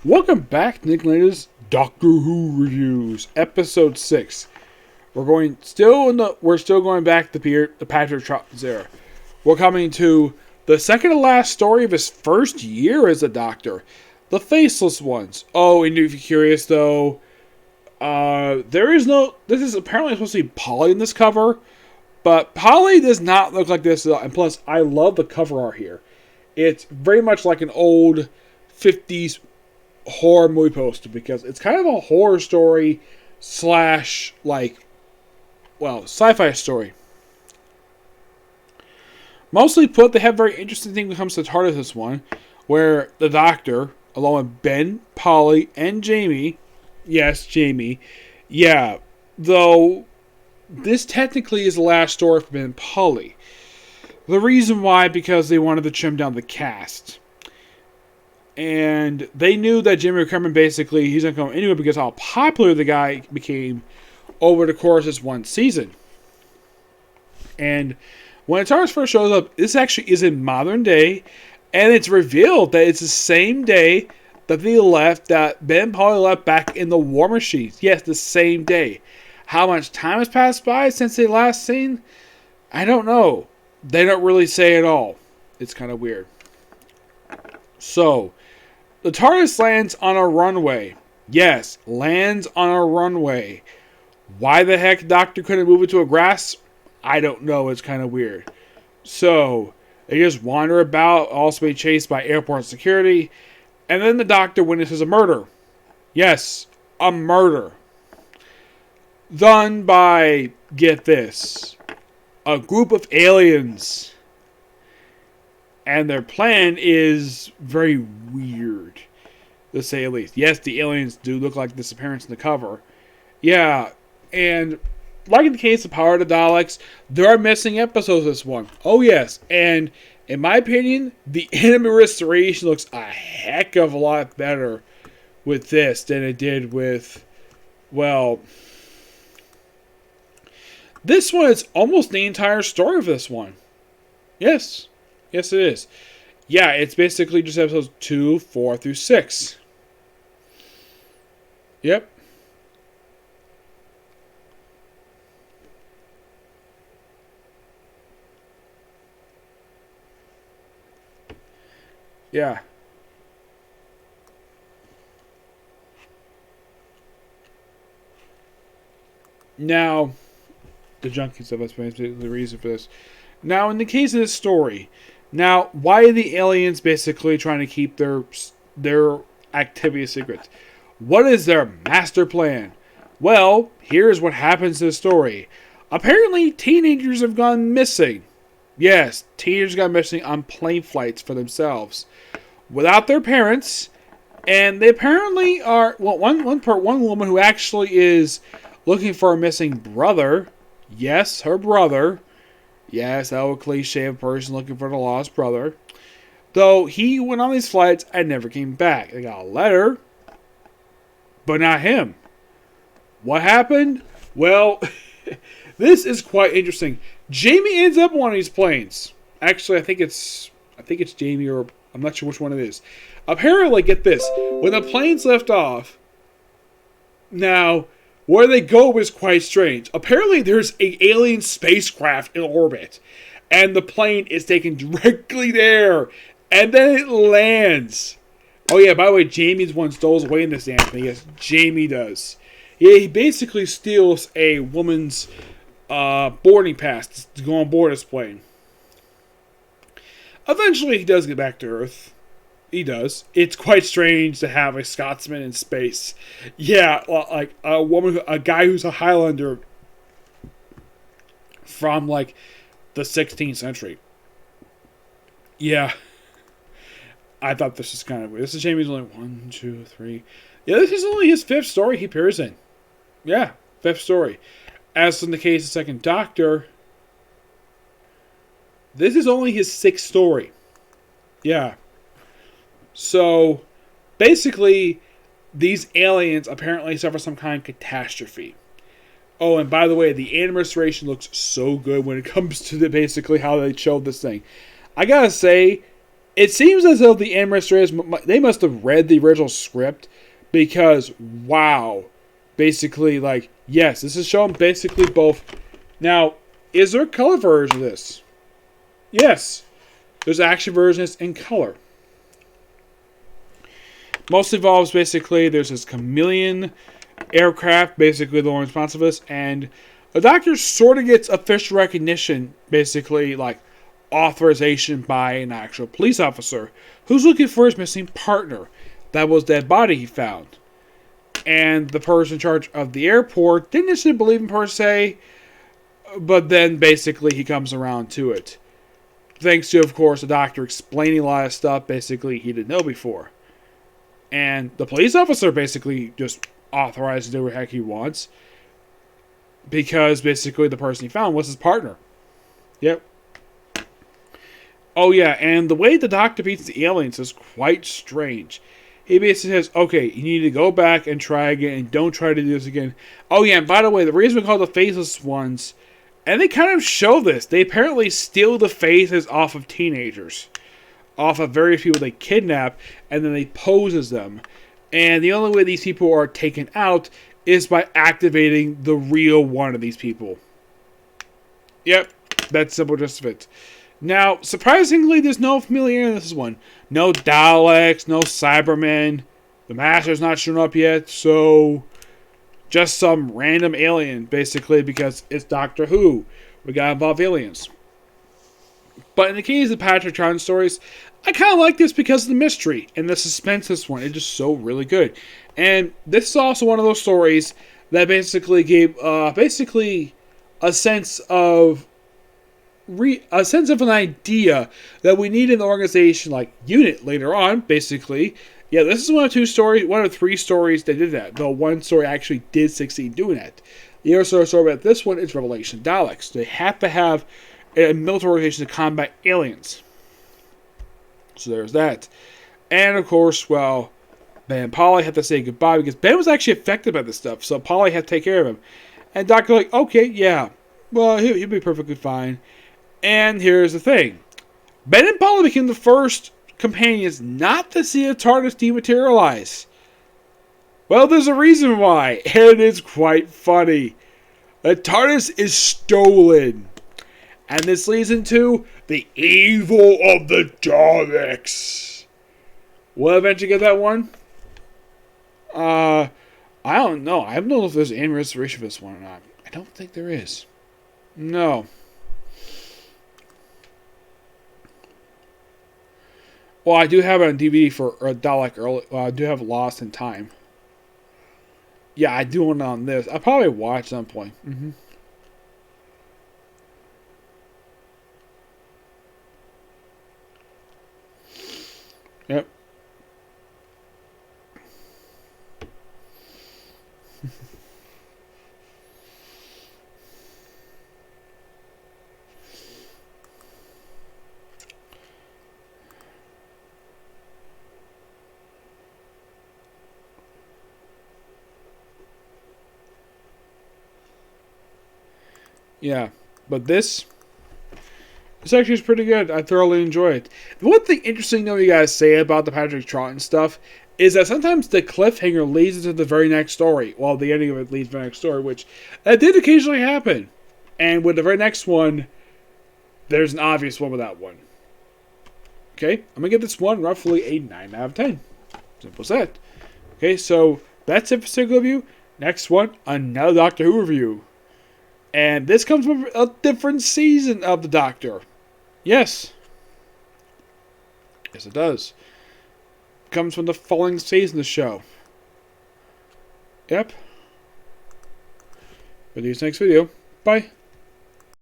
Welcome back to Nick Landa's Doctor Who Reviews, Episode 6. We're still going back to the Patrick Troughton's era. We're coming to the second to last story of his first year as a Doctor, the Faceless ones. Oh, and if you're curious though, this is apparently supposed to be Polly in this cover, but Polly does not look like this at all. And plus, I love the cover art here. It's very much like an old 50s horror movie poster because it's kind of a horror story slash sci-fi story. Mostly put, they have a very interesting thing when it comes to TARDIS this one, where the Doctor, along with Ben, Polly, and Jamie, yes, Jamie, yeah, though this technically is the last story for Ben and Polly. The reason why, because they wanted to trim down the cast. And they knew that Jimmy Cameron basically, he's not going anywhere because how popular the guy became over the course of this one season. And when TARDIS first shows up, this actually is in modern day, and it's revealed that it's the same day that that Ben and Polly left back in the War Machines. Yes, the same day. How much time has passed by since they last seen? I don't know. They don't really say at all. It's kind of weird. So, the TARDIS lands on a runway. Yes, lands on a runway. Why the heck Doctor couldn't move it to a grass? I don't know. It's kind of weird. So, they just wander about, also be chased by airport security. And then the Doctor witnesses a murder. Yes, a murder. Done by, get this, a group of aliens. And their plan is very weird, to say the least. Yes, the aliens do look like this appearance in the cover. Yeah, and like in the case of Power of the Daleks, there are missing episodes of this one. Oh yes, and in my opinion, the anime restoration looks a heck of a lot better with this than it did with, this one is almost the entire story of this one. Yes. Yes, it is. Yeah, it's basically just episodes 2, 4 through 6. Yep. Yeah. Now, the junkie stuff, that's basically the reason for this. Now, in the case of this story, now, why are the aliens basically trying to keep their activity secret? What is their master plan? Well, here's what happens to the story. Apparently, teenagers have gone missing. Yes, teenagers got missing on plane flights for themselves, without their parents, and they apparently are one woman who actually is looking for a missing brother. Yes, her brother. Yes, that old cliche of a person looking for the lost brother. Though he went on these flights and never came back. They got a letter, but not him. What happened? Well, this is quite interesting. Jamie ends up on one of these planes. Actually, I think it's Jamie, or I'm not sure which one it is. Apparently, get this. When the planes left off, now, where they go is quite strange. Apparently, there's an alien spacecraft in orbit, and the plane is taken directly there, and then it lands. Oh yeah, by the way, Jamie's one stoles away in this damn thing. Yes, Jamie does. Yeah, he basically steals a woman's boarding pass to go on board this plane. Eventually, he does get back to Earth. He does. It's quite strange to have a Scotsman in space. Yeah, like a guy who's a Highlander from like the 16th century. Yeah. I thought this was kind of weird. This is Jamie's only 1, 2, 3. Yeah, this is only his 5th story he appears in. Yeah, 5th story. As in the case of Second Doctor, this is only his 6th story. Yeah. So, basically, these aliens apparently suffer some kind of catastrophe. Oh, and by the way, the anime restoration looks so good when it comes to basically how they showed this thing. I gotta say, It seems as though the administrators, they must have read the original script, because, wow. Basically, like, yes, this is showing basically both. Now, is there a color version of this? Yes. There's action versions in color. Most involves basically, there's this chameleon aircraft, basically the one responsible for this, and the Doctor sort of gets official recognition, basically, like, authorization by an actual police officer who's looking for his missing partner. That was dead body he found. And the person in charge of the airport didn't necessarily believe him per se, but then basically he comes around to it. Thanks to, of course, the Doctor explaining a lot of stuff basically he didn't know before. And the police officer basically just authorized to do what the heck he wants, because basically the person he found was his partner. Yep. Oh yeah, and the way the Doctor beats the aliens is quite strange. He basically says, okay, you need to go back and try again, and don't try to do this again. Oh yeah, and by the way, the reason we call the Faceless ones, and they kind of show this, they apparently steal the faces off of teenagers. Off of various people they kidnap, and then they pose as them. And the only way these people are taken out is by activating the real one of these people. Yep, that's simple just of it. Now, surprisingly, there's no familiarity in this one. No Daleks, no Cybermen. The Master's not shown up yet, so just some random alien, basically, because it's Doctor Who. We gotta involve aliens. But in the case of Patrick Troughton stories, I kind of like this because of the mystery and the suspense. This one, it's just so really good. And this is also one of those stories that basically gave a sense of an idea that we need in the organization, like unit later on. Basically, yeah, this is one of three stories that did that. Though one story actually did succeed doing that. The other story about this one is Revelation Daleks. They have to have a military organization to combat aliens. So there's that. And of course, well, Ben and Polly had to say goodbye because Ben was actually affected by this stuff. So Polly had to take care of him. And Doctor like, okay, yeah, well, he'll be perfectly fine. And here's the thing. Ben and Polly became the first companions not to see a TARDIS dematerialize. Well, there's a reason why, and it's quite funny. The TARDIS is stolen. And this leads into the evil of the Daleks. We'll eventually get that one. I don't know. I don't know if there's any restoration for this one or not. I don't think there is. No. Well, I do have it on DVD for a Dalek early. I do have Lost in Time. Yeah, I do want it on this. I'll probably watch at some point. Mm-hmm. Yep. Yeah, but this actually is pretty good. I thoroughly enjoy it. The one thing interesting though you guys say about the Patrick Troughton stuff is that sometimes the cliffhanger leads into the very next story. Well, the ending of it leads to the next story, which that did occasionally happen. And with the very next one, there's an obvious one with that one. Okay, I'm going to give this one roughly a 9 out of 10. Simple as that. Okay, so that's it for Single Review. Next one, another Doctor Who review. And this comes from a different season of the Doctor. Yes. Yes, it does. It comes from the following season of the show. Yep. For this next video. Bye.